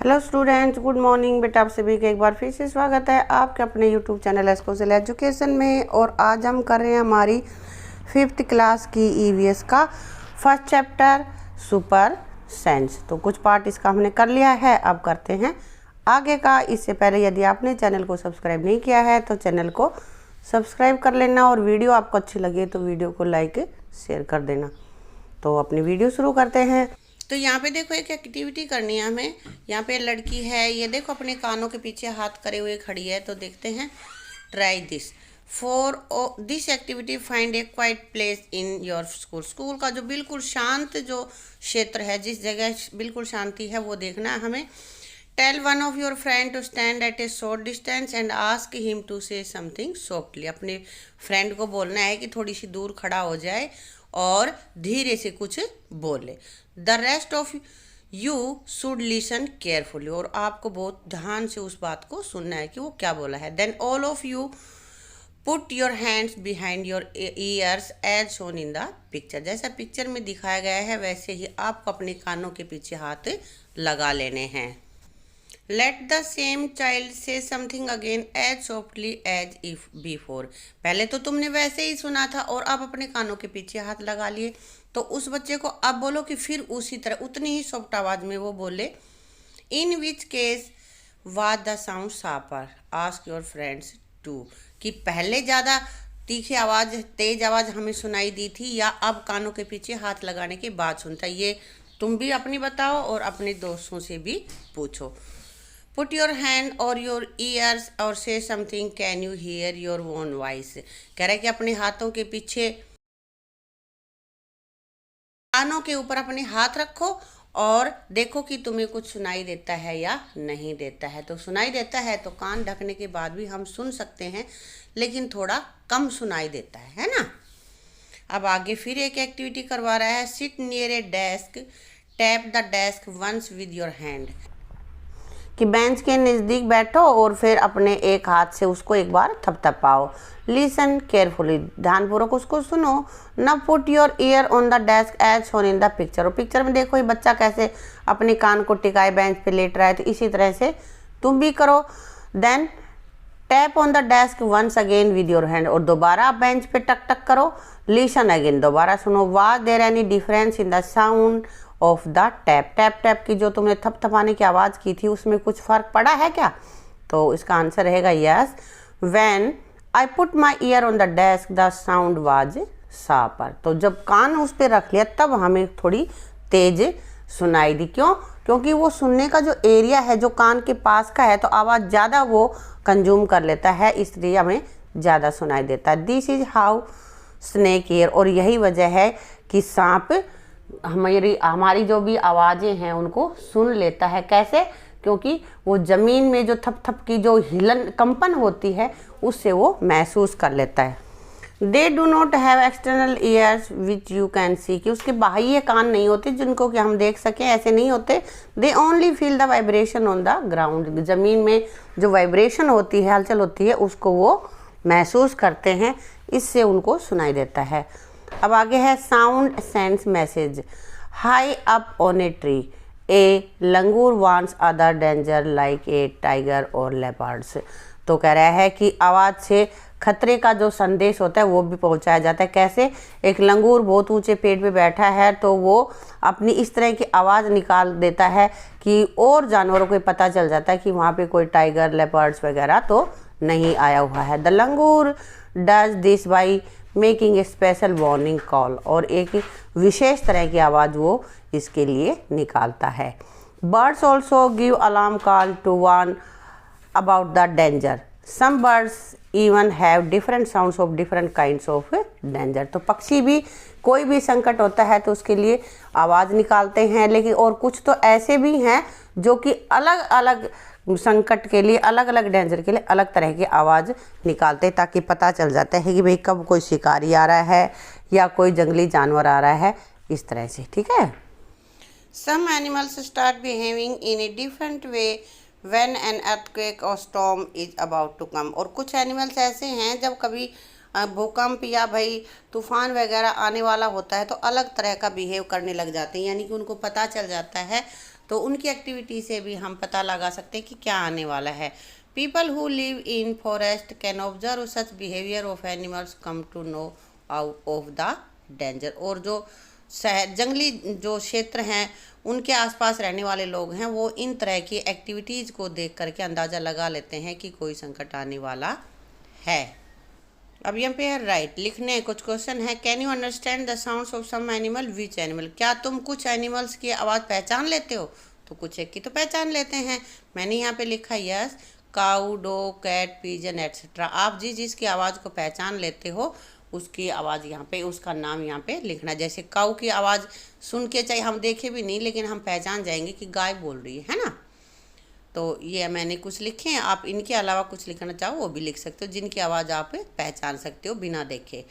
Hello students, good morning. बेटा आप सभी का एक बार फिर से स्वागत है आपके अपने यूट्यूब चैनल एस्कोसेल एजुकेशन में। और आज हम कर रहे हैं हमारी 5th क्लास की ईवीएस का फर्स्ट चैप्टर सुपर सेंस। तो कुछ पार्ट इसका हमने कर लिया है, अब करते हैं आगे का। इससे पहले यदि आपने चैनल को सब्सक्राइब नहीं किया है तो चैनल को सब्सक्राइब कर लेना, और वीडियो आपको अच्छी लगे तो वीडियो को लाइक शेयर कर देना। तो अपनी वीडियो शुरू करते हैं। तो यहाँ पे देखो एक एक्टिविटी करनी है हमें। यहाँ पे लड़की है, ये देखो अपने कानों के पीछे हाथ करे हुए खड़ी है। तो देखते हैं, try this for this activity find A quite place in your school. School का जो बिल्कुल शांत जो क्षेत्र है, जिस जगह बिल्कुल शांति है, वो देखना है हमें। Tell one of your friend to stand at a short distance and ask him to say something softly. अपने फ्रेंड को बोलना है कि थोड़ी सी दूर खड़ा हो जाए और धीरे से कुछ बोले। The rest of you should listen carefully. और आपको बहुत ध्यान से उस बात को सुनना है कि वो क्या बोला है। Then all of you put your hands behind your ears as shown in the picture. जैसा पिक्चर में दिखाया गया है वैसे ही आपको अपने कानों के पीछे हाथ लगा लेने हैं। Let the same child say something again as softly as if before. पहले तो तुमने वैसे ही सुना था और अब अपने कानों के पीछे हाथ लगा लिए, तो उस बच्चे को अब बोलो कि फिर उसी तरह उतनी ही सॉफ्ट आवाज में वो बोले। In which case was the sound sharper, ask your friends too. कि पहले ज़्यादा तीखी आवाज़, तेज आवाज़ हमें सुनाई दी थी या अब कानों के पीछे हाथ लगाने के बाद सुनता, ये तुम भी अपनी बताओ और अपने दोस्तों से भी पूछो। पुट योर हैंड और योर ईयर्स और से something can you here your own voice. कह रहा है कि अपने हाथों के पीछे कानों के ऊपर अपने हाथ रखो और देखो कि तुम्हें कुछ सुनाई देता है या नहीं देता है। तो सुनाई देता है तो कान ढकने के बाद भी हम सुन सकते हैं, लेकिन थोड़ा कम सुनाई देता है ना। अब आगे फिर एक एक्टिविटी करवा रहा है। Sit near a desk, tap the desk once with your hand. कि बेंच के नज़दीक बैठो और फिर अपने एक हाथ से उसको एक बार थपथपाओ। लिसन केयरफुली, ध्यानपूर्वक उसको सुनो। न put your ear on the desk as shown in the picture. और पिक्चर में देखो ये बच्चा कैसे अपने कान को टिकाए बेंच पे लेट रहा है, तो इसी तरह से तुम भी करो। Then tap on the desk once again with your hand. और दोबारा बेंच पे टक टक करो। लिसन अगेन, दोबारा सुनो। Was there any difference in the sound of the tap. Tap tap की जो तुमने थपथपाने की आवाज़ की थी उसमें कुछ फ़र्क पड़ा है क्या? तो इसका आंसर रहेगा yes. When I put my year on the desk the sound was sharper. तो जब कान उस पर रख लिया तब हमें थोड़ी तेज सुनाई दी। क्यों? क्योंकि वो सुनने का जो एरिया है जो कान के पास का है, तो आवाज़ ज़्यादा वो कंज्यूम कर लेता है, इसलिए हमें ज़्यादा सुनाई देता है। This is how snake year. और यही वजह है कि सांप हमारी जो भी आवाज़ें हैं उनको सुन लेता है। कैसे? क्योंकि वो ज़मीन में जो थप थप की जो हिलन कंपन होती है उससे वो महसूस कर लेता है। They do not have external years which you can see. कि उसके बाह्य कान नहीं होते जिनको कि हम देख सकें, ऐसे नहीं होते। They only feel the vibration on the ground. ज़मीन में जो वाइब्रेशन होती है, हलचल होती है, उसको वो महसूस करते हैं, इससे उनको सुनाई देता है। अब आगे है sound sense message. High up on a tree A langur wants other danger like a tiger और लेपर्ड्स। तो कह रहा है कि आवाज़ से खतरे का जो संदेश होता है वो भी पहुंचाया जाता है। कैसे? एक लंगूर बहुत ऊंचे पेड़ पे बैठा है तो वो अपनी इस तरह की आवाज़ निकाल देता है कि और जानवरों को पता चल जाता है कि वहाँ पे कोई टाइगर लेपर्ड्स वगैरह तो नहीं आया हुआ है। The langur does this by making a special warning call. और एक विशेष तरह की आवाज़ वो इसके लिए निकालता है। Birds also give alarm call to warn about the danger. Some birds even have different sounds of different kinds of danger. तो पक्षी भी कोई भी संकट होता है तो उसके लिए आवाज़ निकालते हैं, लेकिन और कुछ तो ऐसे भी हैं जो कि अलग अलग संकट के लिए, अलग अलग डेंजर के लिए अलग तरह की आवाज़ निकालते हैं, ताकि पता चल जाता है कि भाई कब कोई शिकारी आ रहा है या कोई जंगली जानवर आ रहा है, इस तरह से। ठीक है। Some animals start behaving in a different way when an earthquake और storm is about to come. और कुछ एनिमल्स ऐसे हैं जब कभी भूकंप या भाई तूफान वगैरह आने वाला होता है तो अलग तरह का बिहेव करने लग जाते हैं, यानी कि उनको पता चल जाता है तो उनकी एक्टिविटी से भी हम पता लगा सकते हैं कि क्या आने वाला है। People who live in forest can observe such behaviour of animals come to know out of the danger. और जो शहर जंगली जो क्षेत्र हैं उनके आसपास रहने वाले लोग हैं वो इन तरह की एक्टिविटीज़ को देख करके अंदाज़ा लगा लेते हैं कि कोई संकट आने वाला है। अब यहाँ पे है राइट, लिखने कुछ क्वेश्चन है। Can you understand the sounds of some animal, which animal. क्या तुम कुछ एनिमल्स की आवाज़ पहचान लेते हो? तो कुछ एक की तो पहचान लेते हैं। मैंने यहाँ पे लिखा यस, काऊ, डॉग, कैट, पिजन एट्सेट्रा। आप जिसकी आवाज़ को पहचान लेते हो उसकी आवाज़ यहाँ पे, उसका नाम यहाँ पे लिखना। जैसे काऊ की आवाज़ सुन के चाहे हम देखे भी नहीं लेकिन हम पहचान जाएंगे कि गाय बोल रही है ना। तो ये मैंने कुछ लिखे हैं, आप इनके अलावा कुछ लिखना चाहो वो भी लिख सकते हो जिनकी आवाज़ आप पहचान सकते हो बिना देखे।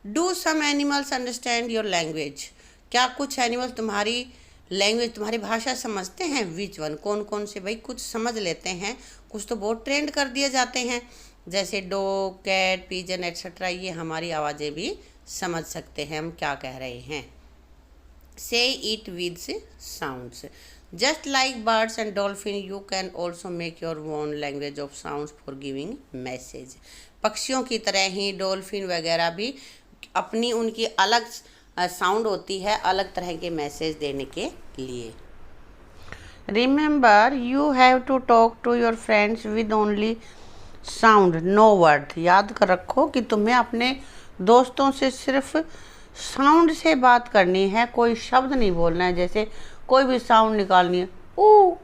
Do some animals understand your language. क्या कुछ एनिमल्स तुम्हारी लैंग्वेज, तुम्हारी भाषा समझते हैं? विच वन, कौन कौन से? भाई कुछ समझ लेते हैं, कुछ तो बहुत ट्रेंड कर दिए जाते हैं जैसे डॉग, कैट, पिजन एट्सेट्रा। ये हमारी आवाज़ें भी समझ सकते हैं हम क्या कह रहे हैं। से it with sounds. Just like birds and dolphins, you can also make your own language of sounds for giving message. पक्षियों की तरह ही डॉल्फिन वगैरह भी अपनी उनकी अलग साउंड होती है, अलग तरह के मैसेज देने के लिए। Remember, you have to talk to your friends with only sound, no word. याद कर रखो कि तुम्हें अपने दोस्तों से सिर्फ साउंड से बात करनी है, कोई शब्द नहीं बोलना है। जैसे कोई भी साउंड निकालनी है, ओ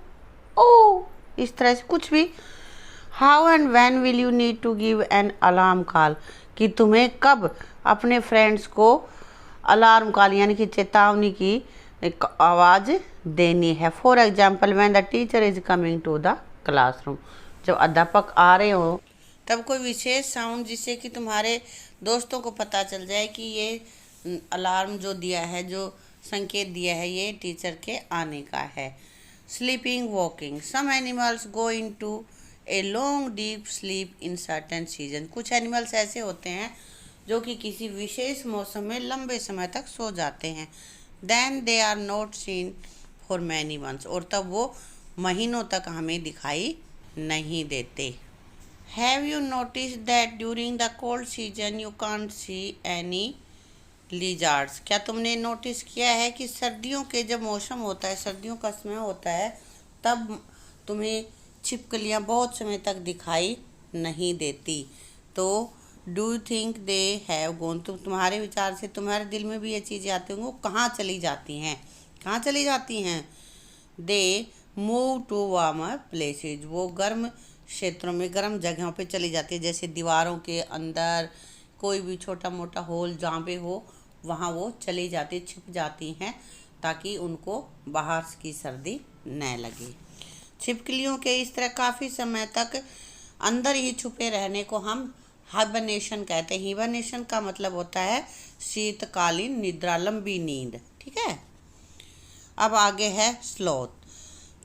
ओ, इस तरह से कुछ भी। How and when will you need to give an alarm call, कि तुम्हें कब अपने फ्रेंड्स को अलार्म कॉल यानी कि चेतावनी की एक आवाज़ देनी है। For example, when the teacher is coming to the classroom, जब अध्यापक आ रहे हो तब कोई विशेष साउंड जिससे कि तुम्हारे दोस्तों को पता चल जाए कि ये अलार्म जो दिया है, जो संकेत दिया है, ये टीचर के आने का है। Sleeping, walking. Some animals go into a long deep sleep in certain season. कुछ एनिमल्स ऐसे होते हैं जो कि किसी विशेष मौसम में लंबे समय तक सो जाते हैं। Then they are not seen for many months, और तब वो महीनों तक हमें दिखाई नहीं देते। Have you notice that during the cold season you can't see any lizards. क्या तुमने नोटिस किया है कि सर्दियों के जब मौसम होता है, सर्दियों का समय होता है, तब तुम्हें छिपकलियाँ बहुत समय तक दिखाई नहीं देती। तो do you think they have gone, तो तुम्हारे विचार से तुम्हारे दिल में भी ये चीज़ें आती होंगी, वो कहाँ चली जाती हैं? कहाँ चली जाती हैं? They move to warmer places, वो गर्म क्षेत्रों में, गर्म जगहों पे चली जाती है। जैसे दीवारों के अंदर कोई भी छोटा मोटा होल जहाँ पे हो वहाँ वो चली जाती, छिप जाती हैं ताकि उनको बाहर की सर्दी न लगे। छिपकलियों के इस तरह काफ़ी समय तक अंदर ही छुपे रहने को हम हाइबरनेशन कहते हैं। हिबरनेशन का मतलब होता है शीतकालीन निद्रा, लंबी नींद। ठीक है, अब आगे है sloth.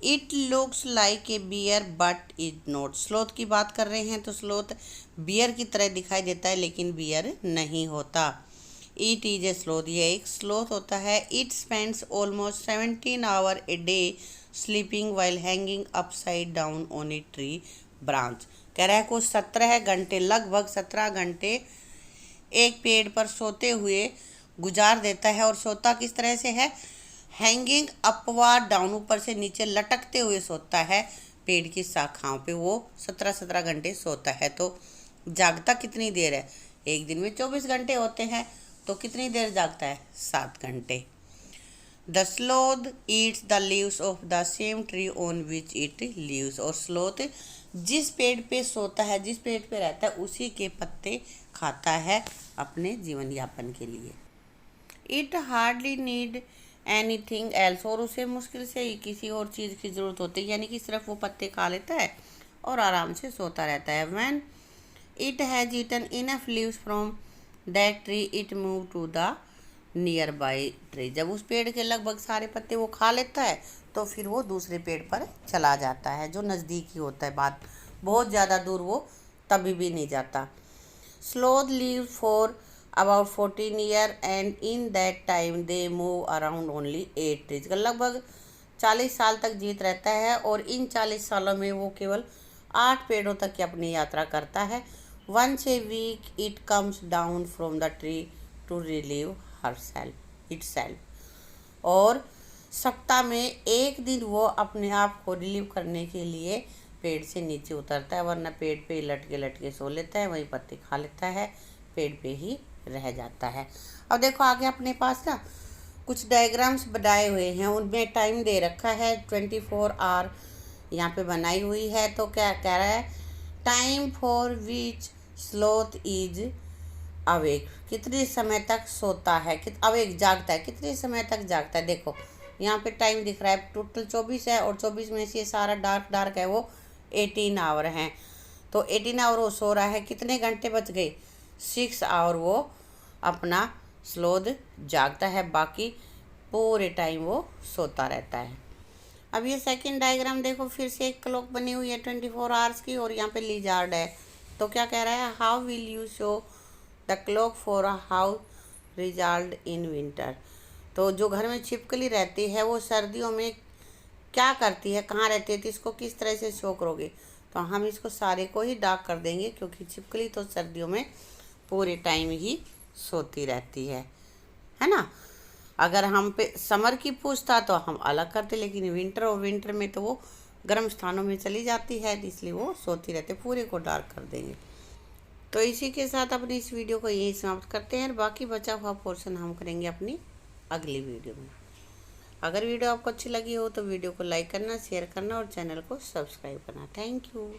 It looks like a bear but is not. Sloth की बात कर रहे हैं तो स्लोथ बियर की तरह दिखाई देता है लेकिन बियर नहीं होता। इट इज ए स्लोथ, ये एक स्लोथ होता है। It spends almost 17 hour a day sleeping while hanging upside down on a tree branch. कह रहा है कुछ 17 घंटे, लगभग 17 घंटे एक पेड़ पर सोते हुए गुजार देता है। और सोता किस तरह से है? हैंगिंग अपवार्ड डाउन, ऊपर से नीचे लटकते हुए सोता है पेड़ की शाखाओं पे। वो 17 घंटे सोता है। तो जागता कितनी देर है? एक दिन में 24 घंटे होते हैं, तो कितनी देर जागता है? 7 घंटे। The sloth eats the leaves of the same tree on which it leaves. और स्लोथ जिस पेड़ पे सोता है, जिस पेड़ पे रहता है, उसी के पत्ते खाता है अपने जीवन यापन के लिए। It hardly need anything else, और उसे मुश्किल से ही किसी और चीज़ की ज़रूरत होती है, यानी कि सिर्फ वो पत्ते खा लेता है और आराम से सोता रहता है। When it has eaten enough leaves from that tree it move to the near by tree. जब उस पेड़ के लगभग सारे पत्ते वो खा लेता है तो फिर वो दूसरे पेड़ पर चला जाता है जो नज़दीक ही होता है। बात बहुत ज़्यादा दूर वो तभी भी नहीं जाता। Sloth leave for about 14 year and in that time they move around only 8 trees। लगभग 40 साल तक जीवित रहता है और इन 40 सालों में वो केवल 8 पेड़ों तक की अपनी यात्रा करता है। Once a week it comes down from the tree to relieve itself. और सप्ताह में एक दिन वो अपने आप को रिलीव करने के लिए पेड़ से नीचे उतरता है, वरना पेड़ पे ही लट के सो लेता है, वहीं पत्ती खा लेता है, पेड़ पे ही रह जाता है। अब देखो आगे अपने पास ना कुछ डायग्राम्स बनाए हुए हैं, उनमें टाइम दे रखा है 24 आवर यहाँ पे बनाई हुई है। तो क्या कह रहा है, time for which sloth is awake, कितने समय तक सोता है, अवेक जागता है, कितने समय तक जागता है। देखो यहाँ पे टाइम दिख रहा है, टोटल 24 है और 24 में से ये सारा डार्क है वो 18 आवर हैं। तो 18 आवर वो सो रहा है, कितने घंटे बच गए, 6 आवर वो अपना स्लोथ जागता है, बाकी पूरे टाइम वो सोता रहता है। अब ये सेकंड डायग्राम देखो, फिर से एक क्लॉक बनी हुई है 24 आवर्स की और यहाँ पे लिजार्ड है। तो क्या कह रहा है, how will you show the clock for how result in winter. तो जो घर में छिपकली रहती है वो सर्दियों में क्या करती है, कहाँ रहती है, तो इसको किस तरह से शो करोगे। तो हम इसको सारे को ही डार्क कर देंगे, क्योंकि छिपकली तो सर्दियों में पूरे टाइम ही सोती रहती है ना। अगर हम पे समर की पूछता तो हम अलग करते, लेकिन विंटर में तो वो गर्म स्थानों में चली जाती है, इसलिए वो सोती रहती है, पूरे को डार्क कर देंगे। तो इसी के साथ अपनी इस वीडियो को यही समाप्त करते हैं, बाकी बचा हुआ पोर्शन हम करेंगे अपनी अगली वीडियो में। अगर वीडियो आपको अच्छी लगी हो तो वीडियो को लाइक करना, शेयर करना और चैनल को सब्सक्राइब करना। Thank you.